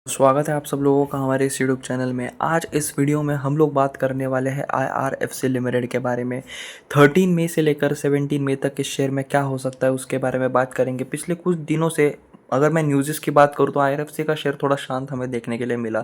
स्वागत है आप सब लोगों का हमारे इस यूट्यूब चैनल में। आज इस वीडियो में हम लोग बात करने वाले हैं IRFC लिमिटेड के बारे में। 13 मई से लेकर 17 मई तक इस शेयर में क्या हो सकता है उसके बारे में बात करेंगे। पिछले कुछ दिनों से अगर मैं न्यूज़ की बात करूँ तो IRFC का शेयर थोड़ा शांत हमें देखने के लिए मिला,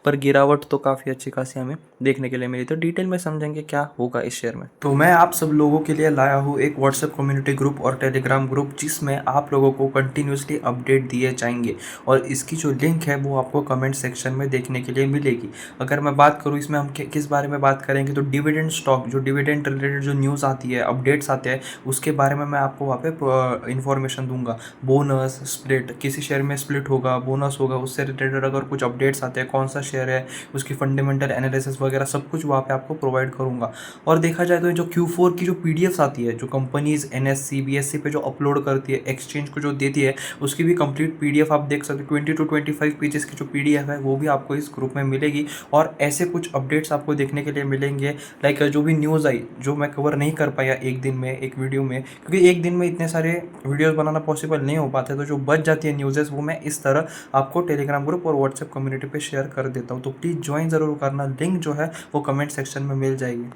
पर गिरावट तो काफ़ी अच्छी खासी हमें देखने के लिए मिली। तो डिटेल में समझेंगे क्या होगा इस शेयर में। तो मैं आप सब लोगों के लिए लाया हूँ एक व्हाट्सएप कम्युनिटी ग्रुप और टेलीग्राम ग्रुप, जिसमें आप लोगों को कंटिन्यूसली अपडेट दिए जाएंगे और इसकी जो लिंक है वो आपको कमेंट सेक्शन में देखने के लिए मिलेगी। अगर मैं बात करूँ इसमें हम किस बारे में बात करेंगे तो डिविडेंड स्टॉक, जो डिविडेंड रिलेटेड जो न्यूज़ आती है, अपडेट्स आते हैं, उसके बारे में मैं आपको वहाँ पे इन्फॉर्मेशन दूंगा। बोनस स्प्लिट, किसी शेयर में स्प्लिट होगा, बोनस होगा, उससे रिलेटेड अगर कुछ अपडेट्स आते हैं, कौन सा शेयर है, उसकी फंडामेंटल एनालिसिस वगैरह सब कुछ वहाँ पे आपको प्रोवाइड करूँगा। और देखा जाए तो जो Q4 की जो PDFs आती है, जो कंपनीज NSE BSE पे जो अपलोड करती है, एक्सचेंज को जो देती है, उसकी भी कंप्लीट PDF आप देख सकते हो। 20 to 25 पेजेस की जो PDF है वो भी आपको इस ग्रुप में मिलेगी और ऐसे कुछ अपडेट्स आपको देखने के लिए मिलेंगे। लाइक जो भी न्यूज़ आई, जो मैं कवर नहीं कर पाया एक दिन में एक वीडियो में, क्योंकि एक दिन में इतने सारे वीडियोस बनाना पॉसिबल नहीं हो पाते, तो जो बच जाती है न्यूज़ेस वो मैं इस तरह आपको टेलीग्राम ग्रुप और व्हाट्सएप कम्युनिटी पे शेयर कर देता हूँ। तो प्लीज़ ज्वाइन ज़रूर करना, लिंक जो है वो कमेंट सेक्शन में मिल जाएगी।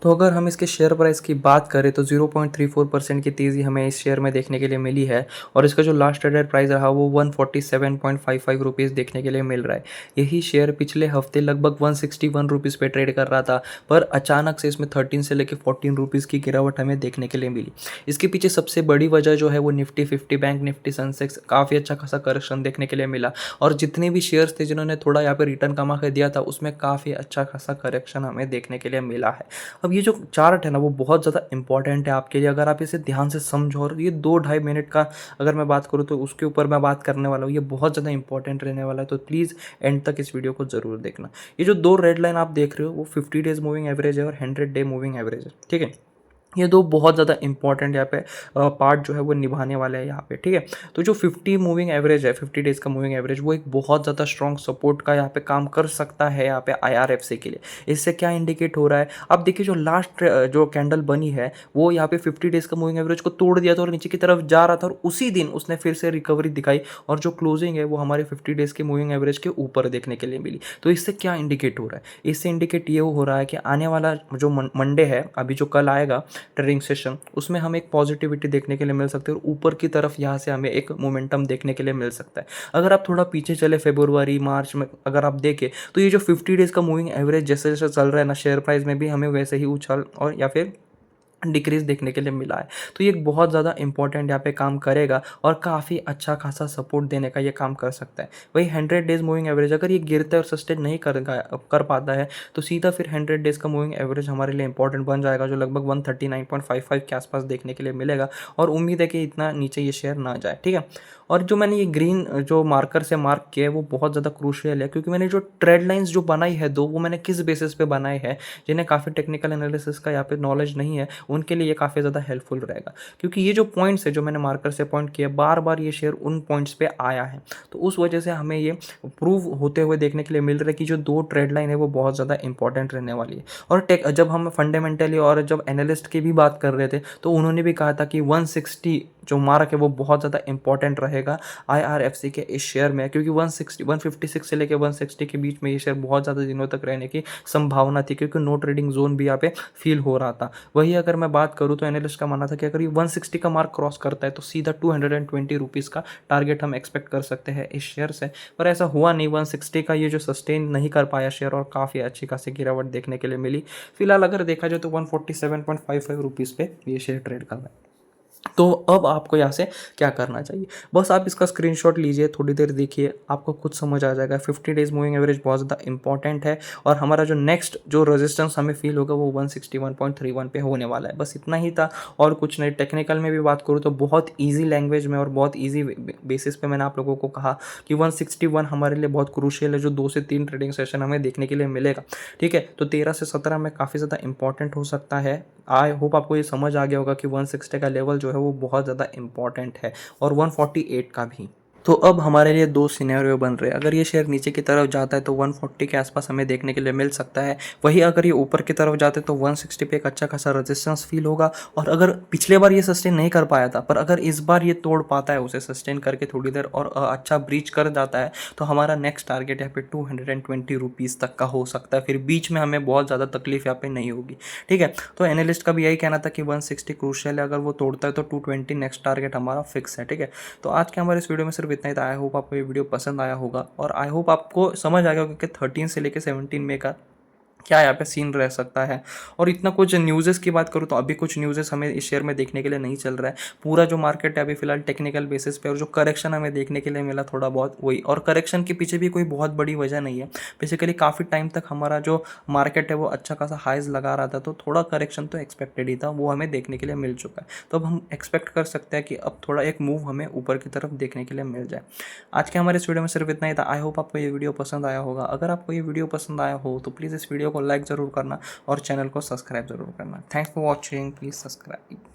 तो अगर हम इसके शेयर प्राइस की बात करें तो 0.34% की तेज़ी हमें इस शेयर में देखने के लिए मिली है और इसका जो लास्ट ट्रेडेड प्राइस रहा वो 147.55 रुपीज़ देखने के लिए मिल रहा है। यही शेयर पिछले हफ्ते लगभग 161 रुपीज़ पे ट्रेड कर रहा था, पर अचानक से इसमें 13 से लेकर 14 रुपीज़ की गिरावट हमें देखने के लिए मिली। इसके पीछे सबसे बड़ी वजह जो है वो निफ्टी 50, बैंक निफ्टी, सेंसेक्स काफ़ी अच्छा खासा करेक्शन देखने के लिए मिला और जितने भी शेयर्स थे जिन्होंने थोड़ा यहाँ पे रिटर्न कमा के दिया था उसमें काफ़ी अच्छा खासा करेक्शन हमें देखने के लिए मिला है। अब ये जो चार्ट है ना वो बहुत ज़्यादा इंपॉर्टेंट है आपके लिए, अगर आप इसे ध्यान से समझो। और ये 2-2.5 मिनट का अगर मैं बात करूँ तो उसके ऊपर मैं बात करने वाला हूँ, ये बहुत ज़्यादा इंपॉर्टेंट रहने वाला है। तो प्लीज़ एंड तक इस वीडियो को ज़रूर देखना। ये जो दो रेड लाइन आप देख रहे हो वो 50 डेज मूविंग एवरेज है और 100 डे मूविंग एवरेज है, ठीक है। ये दो बहुत ज़्यादा इंपॉर्टेंट यहाँ पे पार्ट जो है वो निभाने वाले हैं यहाँ पे, ठीक है। तो जो 50 मूविंग एवरेज है, 50 डेज़ का मूविंग एवरेज, वो एक बहुत ज़्यादा स्ट्रॉन्ग सपोर्ट का यहाँ पे काम कर सकता है यहाँ पे IRFC के लिए। इससे क्या इंडिकेट हो रहा है, अब देखिए जो लास्ट जो कैंडल बनी है वो यहाँ पे 50 डेज़ का मूविंग एवरेज को तोड़ दिया था और नीचे की तरफ जा रहा था और उसी दिन उसने फिर से रिकवरी दिखाई और जो क्लोजिंग है वो हमारे 50 डेज़ के मूविंग एवरेज के ऊपर देखने के लिए मिली। तो इससे क्या इंडिकेट हो रहा है, इससे इंडिकेट ये हो रहा है कि आने वाला जो मंडे है, अभी जो कल आएगा ट्रेडिंग सेशन, उसमें हमें एक पॉजिटिविटी देखने के लिए मिल सकती है और ऊपर की तरफ यहाँ से हमें एक मोमेंटम देखने के लिए मिल सकता है। अगर आप थोड़ा पीछे चले फरवरी मार्च में अगर आप देखें तो ये जो 50 डेज़ का मूविंग एवरेज जैसे जैसे चल रहा है ना, शेयर प्राइस में भी हमें वैसे ही उछाल और या फिर डिक्रीज देखने के लिए मिला है। तो ये एक बहुत ज़्यादा इंपॉर्टेंट यहाँ पे काम करेगा और काफ़ी अच्छा खासा सपोर्ट देने का ये काम कर सकता है। वही 100 डेज़ मूविंग एवरेज अगर ये गिरता है और सस्टेन नहीं कर पाता है तो सीधा फिर 100 डेज़ का मूविंग एवरेज हमारे लिए इंपॉर्टेंट बन जाएगा, जो लगभग 139.55 के आसपास देखने के लिए मिलेगा और उम्मीद है कि इतना नीचे ये शेयर ना जाए, ठीक है। और जो मैंने ये ग्रीन जो मार्कर से मार्क किया है वो बहुत ज़्यादा क्रूशियल है, क्योंकि मैंने जो ट्रेड लाइंस जो बनाई है दो, वो मैंने किस बेसिस पे बनाई है, जिन्हें काफ़ी टेक्निकल एनालिसिस का यहाँ पे नॉलेज नहीं है उनके लिए ये काफ़ी ज़्यादा हेल्पफुल रहेगा। क्योंकि ये जो पॉइंट्स है जो मैंने मार्कर से पॉइंट किया, बार बार ये शेयर उन पॉइंट्स पे आया है, तो उस वजह से हमें ये प्रूव होते हुए देखने के लिए मिल रहा है कि जो दो ट्रेड लाइन है वो बहुत ज़्यादा इंपॉर्टेंट रहने वाली है। और जब हम फंडामेंटली और जब एनालिस्ट की भी बात कर रहे थे तो उन्होंने भी कहा था कि 160 जो मार्क है वो बहुत ज़्यादा इंपॉर्टेंट रहेगा IRFC के इस शेयर में, क्योंकि 156 से लेकर 160 के बीच में ये शेयर बहुत ज़्यादा दिनों तक रहने की संभावना थी, क्योंकि नो ट्रेडिंग जोन भी यहाँ पे फील हो रहा था। वही अगर मैं बात करूँ तो एनालिस्ट का मानना था कि अगर ये 160 का मार्क क्रॉस करता है तो सीधा 220 रुपीज़ का टारगेट हम एक्सपेक्ट कर सकते हैं इस शेयर से, पर ऐसा हुआ नहीं। 160 का ये जो सस्टेन नहीं कर पाया शेयर और काफ़ी अच्छी खासी गिरावट देखने के लिए मिली। फिलहाल अगर देखा जाए तो 147.55 रुपीज़ पे ये शेयर ट्रेड कर रहा है। तो अब आपको यहाँ से क्या करना चाहिए, बस आप इसका स्क्रीनशॉट लीजिए, थोड़ी देर देखिए, आपको खुद समझ आ जाएगा। 50 डेज़ मूविंग एवरेज बहुत ज़्यादा इंपॉर्टेंट है और हमारा जो नेक्स्ट जो रेजिस्टेंस हमें फील होगा वो 161.31 पे होने वाला है। बस इतना ही था और कुछ नहीं। टेक्निकल में भी बात करूँ तो बहुत ईजी लैंग्वेज में और बहुत ईजी बेसिस पे मैंने आप लोगों को कहा कि 161 हमारे लिए बहुत क्रूशियल है, जो 2 से 3 ट्रेडिंग सेशन हमें देखने के लिए मिलेगा, ठीक है। तो 13 से 17 में काफ़ी ज़्यादा इंपॉर्टेंट हो सकता है। आई होप आपको ये समझ आ गया होगा कि 160 का लेवल जो है वो बहुत ज़्यादा इंपॉर्टेंट है और 148 का भी। तो अब हमारे लिए दो सिनेरियो बन रहे हैं। अगर ये शेयर नीचे की तरफ जाता है तो 140 के आसपास हमें देखने के लिए मिल सकता है। वहीं अगर ये ऊपर की तरफ जाते तो 160 पे एक अच्छा खासा रेजिस्टेंस फील होगा। और अगर पिछले बार ये सस्टेन नहीं कर पाया था, पर अगर इस बार ये तोड़ पाता है उसे सस्टेन करके थोड़ी देर और अच्छा ब्रीच कर जाता है, तो हमारा नेक्स्ट टारगेट यहाँ पे 220 रुपीज़ तक का हो सकता है। फिर बीच में हमें बहुत ज़्यादा तकलीफ यहाँ पे नहीं होगी। ठीक है, तो एनालिस्ट का भी यही कहना था कि 160 क्रूशियल है, अगर वो तोड़ता है तो 220 नेक्स्ट टारगेट हमारा फिक्स है। ठीक है, तो आज के हमारे इस वीडियो में सिर्फ इतना ही था। आई होप आपको ये वीडियो पसंद आया होगा और आई होप आपको समझ आ गया होगा कि 13 से लेकर 17 में का क्या यहाँ पे सीन रह सकता है। और इतना कुछ न्यूज़ेस की बात करूँ तो अभी कुछ न्यूज़ेस हमें इस शेयर में देखने के लिए नहीं चल रहा है। पूरा जो मार्केट है अभी फिलहाल टेक्निकल बेसिस पे, और जो करेक्शन हमें देखने के लिए मिला थोड़ा बहुत वही, और करेक्शन के पीछे भी कोई बहुत बड़ी वजह नहीं है। बेसिकली काफ़ी टाइम तक हमारा जो मार्केट है वो अच्छा खासा हाइज लगा रहा था, तो थोड़ा करेक्शन तो एक्सपेक्टेड ही था, वो हमें देखने के लिए मिल चुका है। तो अब हम एक्सपेक्ट कर सकते हैं कि अब थोड़ा एक मूव हमें ऊपर की तरफ देखने के लिए मिल जाए। आज के हमारे इस वीडियो में सिर्फ इतना ही था। आई होप आपको ये वीडियो पसंद आया होगा। अगर आपको ये वीडियो पसंद आया हो तो प्लीज़ इस वीडियो को लाइक ज़रूर करना और चैनल को सब्सक्राइब ज़रूर करना। Thanks for watching, please subscribe.